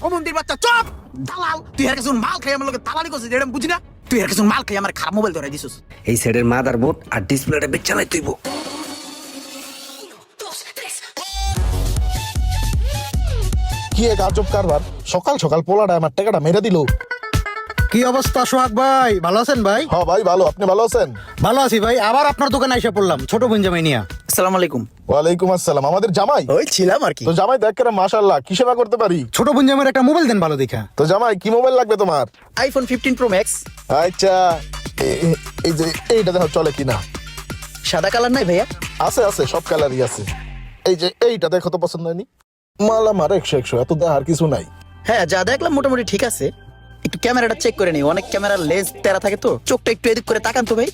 ও মন্দির বাচ্চা চুপ! দালাল, তুই এর কাছে মাল খাই আমার লোকে দালালি করছিস, এটা বুঝি না? তুই এর কাছে মাল খাই আমার খারাপ মোবাইল ধরাই দিছিস। এই সেটের মাদারবোর্ড আর ডিসপ্লেটা বেচ চালাই তুইব। কি এক আজব কারবার, সকাল সকাল পোলাটা আমার টাকাটা মেরে দিল। কি অবস্থা সোহাগ ভাই, ভালো আছেন ভাই? হ্যাঁ ভাই ভালো, আপনি ভালো আছেন? ভালো আছি ভাই, আবার আপনার দোকানে এসে পড়লাম ছোট বোন জামাই নিয়া। আসসালামু আলাইকুম। ওয়ালাইকুম আসসালাম। আমাদের জামাই? ওই ছিলাম আর কি। তো জামাই দেখ করে মাশাআল্লাহ, কি সেবা করতে পারি? ছোট বোন জামাইয়ের একটা মোবাইল দেন ভালো দেখা। তো জামাই কি মোবাইল লাগবে তোমার? IPhone 15 pro max. আচ্ছা, এই যে এইটা দেখো চলে কিনা। সাদা কালার নাই ভাইয়া? আছে আছে, সব কালারই আছে। এই যে এইটা দেখো তো পছন্দ হয়নি? মাল আমার 100 এত দেখার কিছু নাই। হ্যাঁ, যা দেখলাম মোটামুটি ঠিক আছে। একটু ক্যামেরাটা চেক করে নিই, অনেক ক্যামেরার লেন্স তেরা থাকে তো, চোখটা একটু এদিক করে তাকান তো ভাই।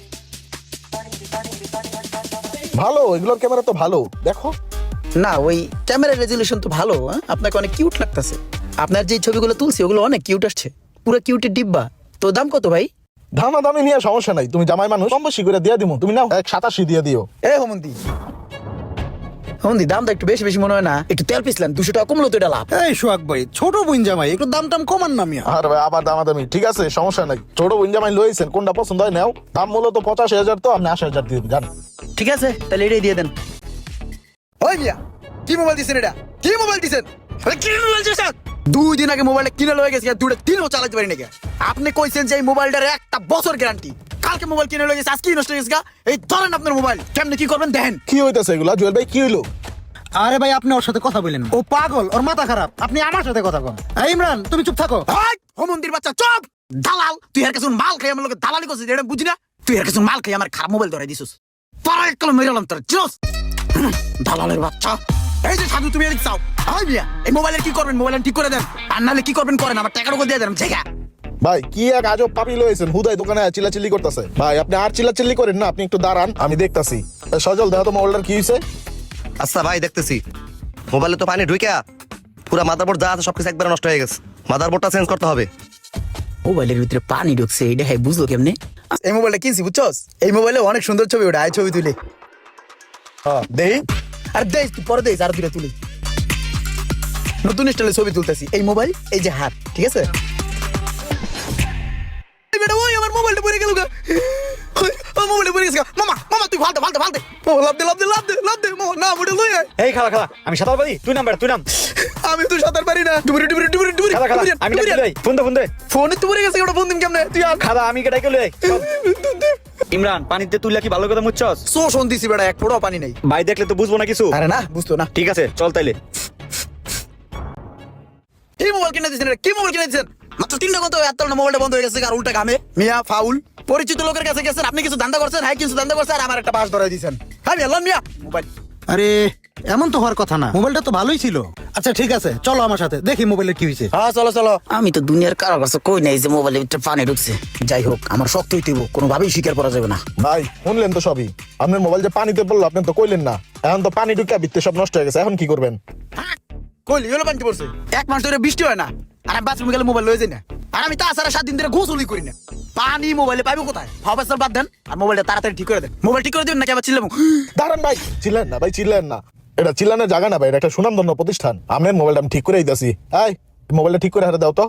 ভালো, এগুলোর ক্যামেরা তো ভালো, দেখো। না, ওই ক্যামেরার রেজুলেশন তো ভালো। আপনাকে অনেক কিউট লাগতেছে। আপনার যে ছবিগুলো তুলছি ওগুলো অনেক কিউট আসছে, পুরো কিউটের ডিব্বা। তো দাম কত ভাই? দামা দামি নিয়ে সমস্যা নাই, তুমি জামাই মানুষ, কম বেশি করে দিয়ে দিমু। তুমি নাও 187 দিয়ে দিও। এ হোমন্দি, হোমন্দি দামটা একটু বেশি বেশি মনে হয় না? একটু তেল পিছলেন, 200 টাকা কমলো তো এটা লাভ। এই সোহাগ ভাই, ছোট বোন জামাই, একটু দাম টাম কমান না মিয়া। আর ভাই আবার দামাদামি, ঠিক আছে সমস্যা নাই। ছোট বোন জামাই লইছেন, কোনটা পছন্দ হয় নাও। দাম মূলত 85,000, তো আপনি 80,000 দিয়ে দিন, জান। ঠিক আছে, তাহলে এটাই দিয়ে দেন। ওই মিয়া, কি মোবাইল দিছেন এটা? কি মোবাইল দিছেন? কি মোবাইল দিছেন? 2 দিন আগে মোবাইলটা কিনে লয়ে গেছে, 2-3ও চালাতে পারি নাকি? আপনি কইছেন যে এই মোবাইলটার 1 বছর গ্যারান্টি। কালকে মোবাইল কিনে লয়ে গেছে, আজকে নষ্ট হয়ে গেছে। এই ধরেন আপনার মোবাইল, কেমনে কি করবেন দেখেন। কি হইতাছে এগুলা? জুয়েল ভাই কি হইলো? আরে ভাই, আপনি ওর সাথে কথা বলেন, ও পাগল, ওর মাথা খারাপ, আপনি আমার সাথে কথা বলেন। এই ইমরান, তুমি চুপ থাকো। ও মন্দির বাচ্চা চুপ! দালাল, তুই এর কাছে মাল খাই আমার লোকে দালালি করছিস, এটা বুঝি না? তুই এর কাছে মাল খাই আমার খারাপ মোবাইল ধরাই দিছিস। পরে একলা মেরালাম তোর জোস, দালালের বাচ্চা। এই যে সাধু, তুমি এদিক চাও। হাই মিয়া, এই মোবাইলের কি করবেন? মোবাইল ঠিক করে দেন, আর নাহলে কি করবেন করেন, আমার টাকার উপর দিয়ে দেন জায়গা। ভাই কি এক আজব পাপি লইছেন, হুদাই দোকানে চিল্লাচিল্লি করতেছে। ভাই আপনি আর চিল্লাচিল্লি করেন না, আপনি একটু দাঁড়ান, আমি দেখতাছি। সজল দেখো তো মোবাইলটার কি হইছে। আচ্ছা ভাই, দেখতেছি। মোবাইলে তো পানি ঢুইকা পুরা মাদারবোর্ড যা আছে সবকিছু একবারে নষ্ট হয়ে গেছে। মাদারবোর্ডটা চেঞ্জ করতে হবে। মোবাইলের ভিতরে পানি ঢুকছে, এটা হ্যাঁ বুঝলো কেমনে? এই মোবাইলটা কিনছি বুঝছস, এই মোবাইলে অনেক সুন্দর ছবি ওটা, আয় ছবি তুলে। হ্যাঁ দেই। আর দেখ তুই পরে দেখ, আর দুটো তুলি। নতুন স্টাইলে ছবি তুলতেছি। এই মোবাইল, এই যে হাত, ঠিক আছে? এই বেটা, ওই আমার মোবাইলটা পড়ে গেল গা। ওই, আমার মোবাইলটা পড়ে গেছে গা। মামা মামা, তুই ফালতে ফালতে ফালতে। মামা লাভ দে লাভ দে লাভ দে লাভ দে। মামা না, ওটা লই আয়। এই খালা খালা, আমি সাঁতার পারি, তুই নাম বেটা, তুই নাম। আমি তো সাঁতার পারি না। ডুবুরি ডুবুরি ডুবুরি ডুবুরি। খালা খালা, আমি ডাকি লই, ফোন দে ফোন দে। ফোনে তো পড়ে গেছে, ওটা ফোন দিন কেমনে? তুই আর খালা, আমি কেটাই লই। ইমরান, পানিতে তুইলা কি ভালো কথা মুচ্ছস? সো শোন দিছি বেটা, এক ফোঁটাও পানি নাই। ভাই দেখলে তো বুঝবো না কিছু। আরে না, বুঝতো না। ঠিক আছে, চল তাইলে। কি মোবাইল কিনে দিয়েছেন? কি মোবাইল কিনে দিয়েছেন? মাত্র 3 ঘন্টা এত না মোবাইলটা বন্ধ হয়ে গেছে, আর উল্টা কামে মিয়া ফাউল। পরিচিত লোকের কাছে গেছেন, আপনি কিছু ধান্দা করছেন, হ্যাঁ কিছু ধান্দা করছেন, আর আমার একটা বাস ধরাই দিয়েছেন। হ্যাঁ মিয়া, লন মিয়া মোবাইল। আরে এমন তো হওয়ার কথা না, মোবাইলটা তো ভালোই ছিল। আচ্ছা ঠিক আছে, চলো আমার সাথে, দেখি মোবাইলের কি হয়েছে। হ্যাঁ চলো চলো। আমি তো দুনিয়ার কারো কাছে কই নাই যে মোবাইলের ভিতরে পানি ঢুকছে। যাই হোক, আমার শক্ত হইতে হইব, কোনোভাবেই স্বীকার করা যাবে না। ভাই শুনলেন তো সবই, আপনার মোবাইল যে পানিতে পড়লো আপনি তো কইলেন না। এখন তো পানি ঢুকে ভিতরে সব নষ্ট হয়ে গেছে, এখন কি করবেন? কইলি হলো পানিতে পড়ছে, 1 মাস ধরে বৃষ্টি হয় না, আর আমি বাথরুমে গেলে মোবাইল লয়ে যাই না। আর আমি তাছাড়া 7 দিন ধরে গোসলই করি না। পানি মোবাইলে পাইবো কোথায়? ফাওয়ার বাদ দেন, আর মোবাইলটা তাড়াতাড়ি ঠিক করে দেন। মোবাইল ঠিক করে দিবেন নাকি আবার চিল্লাবো? দাঁড়ান ভাই, চিল্লেন না ভাই, চিল্লেন না। এটা চিল্লানের জায়গা না ভাই, এটা একটা সুনামধন্য প্রতিষ্ঠান। আপনার মোবাইলটা আমি ঠিক করে দিতেছি। এই মোবাইলটা ঠিক করে হারে দাও তো।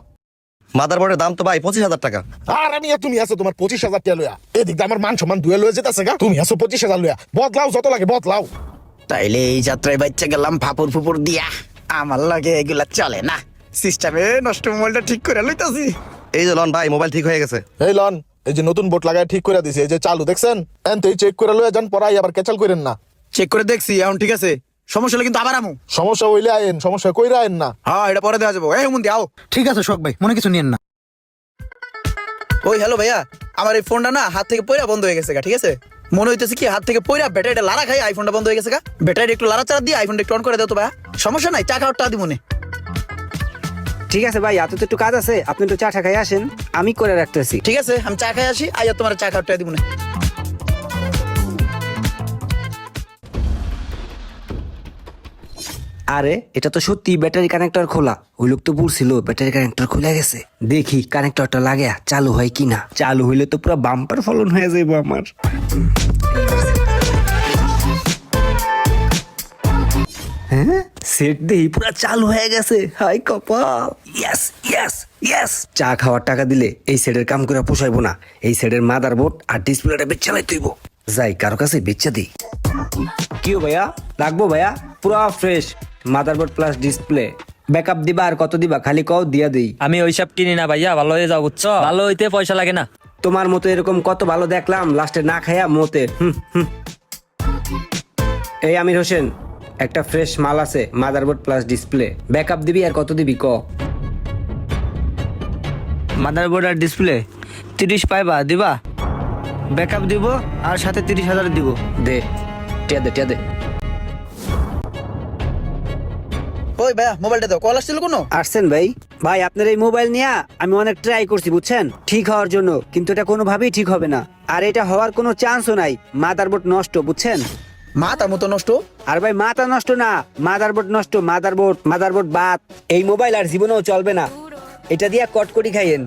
মাদারবোর্ডের দাম তো ভাই 25,000 টাকা। আর আমি তুমি আছো তোমার 25,000 টাকা লইয়া, এদিক দিয়ে আমার মান সম্মান দুয়ে লয়ে যেতেছে গা। তুমি আছো 25,000 লইয়া, বদলাও যত লাগে বদলাও। তাইলে এই যাত্রায় বাচ্চা গেলাম ফাপড় ফুপড় দিয়া। আমার লাগে এগুলা চলে না, সিস্টেমে নষ্ট মোবাইলটা ঠিক করে লইতাছি। এই যে লন ভাই, মোবাইল ঠিক হয়ে গেছে। এই লন, এই যে নতুন বোর্ড লাগায় ঠিক করে দিছে, এই যে চালু দেখছেন, এনতেই চেক করে লইয়া যান, পরাই আবার ক্যাচাল করেন না। চেক করে দেখছি, এখন ঠিক আছে। সমস্যা হলে কিন্তু আবার আমু। সমস্যা হইলে আইন, সমস্যা কইরা আইন না। হ্যাঁ, এটা পরে দেওয়া যাবো। এই হুমন্দি আও। ঠিক আছে সোহাগ ভাই, মনে কিছু নিয়েন না। ওই হ্যালো ভাইয়া, আমার এই ফোনটা না হাত থেকে পয়রা বন্ধ হয়ে গেছে গা, ঠিক আছে? মনে হইতেছে কি হাত থেকে পয়রা ব্যাটারিটা লাড়া খাই আইফোনটা বন্ধ হয়ে গেছে গা। ব্যাটারি একটু লাড়া চাড়া দিয়ে আইফোনটা একটু অন করে দাও তো ভাইয়া। সমস্যা নাই, টাকা ওটা দিব মনে। ঠিক আছে ভাই, এত তো একটু কাজ আছে, আপনি একটু চা খাই আসেন, আমি করে রাখতেছি। ঠিক আছে, আমি চা খাই আসি, আইয়া তোমার চা খাওয়াটা দিব মনে। আরে এটা তো সত্যি ব্যাটারি কানেক্টর খোলা, ওই লোক তো বলছিল ব্যাটারি কানেক্টর খুলে গেছে। দেখি কানেক্টরটা লাগে চালু হয় কিনা। চালু হইলে তো পুরো বাম্পার ফলন হয়ে যাইবো আমার। হ্যাঁ সেট দেই পুরা চালু হয়ে গেছে, হাই কপাল। Yes yes yes. চা খাওয়ার টাকা দিলে এই সেটের কাম করে পোষাইবো না, এই সেটের মাদারবোর্ড আর ডিসপ্লেটা বেচা লাই তুইব। যাই কারো কাছে বেচা দিই। কি ভাইয়া রাখবো ভাইয়া? পুরা fresh motherboard plus display. Backup দিবা আর কত দিবা খালি কও দিয়া দেই। আমি ওইসব কিনি না ভাইয়া, ভালো হয়ে যাও বুঝছো, ভালো হইতে পয়সা লাগে না। তোমার মতো এরকম কত ভালো দেখলাম, লাস্টে না খাইয়া মতে। এই আমির হোসেন, একটা ফ্রেশ মাল আছে মাদারবোর্ড প্লাস ডিসপ্লে। ব্যাকআপ দিবি আর কত দিবি ক? মাদারবোর্ড আর ডিসপ্লে 30 পাইবা দিবা? ব্যাকআপ দিব আর সাথে 30,000 দিব। দে টিয়া দে টিয়া দে। ওই ভাইয়া মোবাইলটা দাও, কল আসছিল কোনো? আসছেন ভাই? ভাই আপনার এই মোবাইল নিয়ে আমি অনেক ট্রাই করছি বুঝছেন, ঠিক হওয়ার জন্য, কিন্তু এটা কোনোভাবেই ঠিক হবে না। আর এটা হওয়ার কোনো চান্সও নাই, মাদারবোর্ড নষ্ট বুঝছেন। মাথা মতো নষ্ট। আর ভাই মাথা নষ্ট না, মাদারবোর্ড নষ্ট, মাদারবোর্ড বাদ। এই মোবাইল আর জীবনেও চলবে না, এটা দিয়া কটকটি খাইয়েন।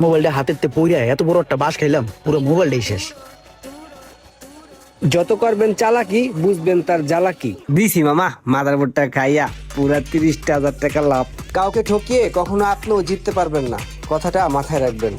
মোবাইলটা হাতের তে পইরা এত বড় একটা বাস খাইলাম, পুরো মোবাইলটাই শেষ। যত করবেন চালাকি বুঝবেন তার জ্বালাকি। দিছি মামা মাদারবোর্ডটা খাইয়া পুরা 30,000 টাকা লাভ। কাউকে ঠকিয়ে কখনো আপনিও জিততে পারবেন না, কথাটা মাথায় রাখবেন।